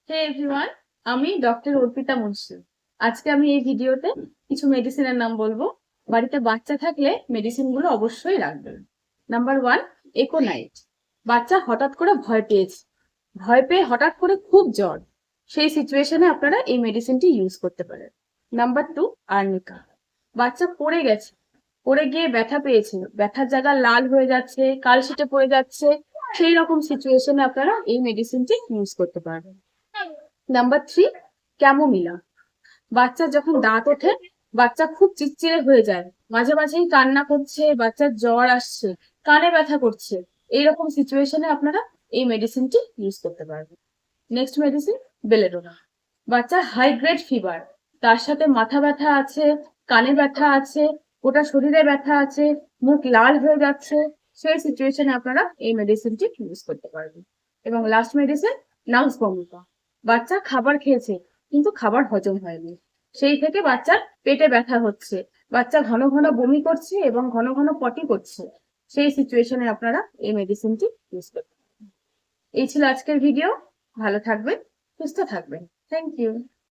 হে everyone, আমি doctor Arpita Munshi. আজকে আমি এই ভিডিওতে কিছু মেডিসিনের নাম বলবো। বাড়িতে বাচ্চা থাকলে মেডিসিন গুলো অবশ্যই রাখবেন। Number 1, aconite. বাচ্চা হঠাৎ করে ভয় পেয়েছে, ভয় পেয়ে হঠাৎ করে খুব জ্বর, সেই সিচুয়েশনে আপনারা এই মেডিসিনটি ইউজ করতে পারেন। Number 2, arnica. বাচ্চা পড়ে গেছে, পড়ে গিয়ে ব্যথা পেয়েছে, ব্যথার জায়গা লাল হয়ে যাচ্ছে, কালশিটে পড়ে যাচ্ছে, সেই রকম সিচুয়েশনে আপনারা এই মেডিসিনটি ইউজ করতে পারবেন। Number 3, chamomilla. বাচ্চার যখন দাঁত ওঠে, বাচ্চা খুব চিড়চিড়ে হয়ে যায়, মাঝে মাঝেই কান্না করছে, বাচ্চার জ্বর আসছে, কানে ব্যথা করছে, এইরকম সিচুয়েশনে আপনারা এই মেডিসিনটি ইউজ করতে পারবেন। Next medicine, belladonna. বাচ্চার হাই গ্রেড ফিভার, তার সাথে মাথা ব্যথা আছে, কানে ব্যথা আছে, গোটা শরীরে ব্যথা আছে, মুখ লাল হয়ে যাচ্ছে, সেই সিচুয়েশনে আপনারা এই মেডিসিনটি ইউজ করতে পারবেন। এবং লাস্ট মেডিসিন, নাউস ভমিকা। বাচ্চা খাবার খেয়েছে কিন্তু খাবার হজম হয়নি, সেই থেকে বাচ্চার পেটে ব্যথা হচ্ছে, বাচ্চা ঘন ঘন বমি করছে এবং ঘন ঘন পটি করছে, সেই সিচুয়েশনে আপনারা এই মেডিসিনটি ইউজ করতে পারেন। এই ছিল আজকের ভিডিও। ভালো থাকবেন, সুস্থ থাকবেন। Thank you.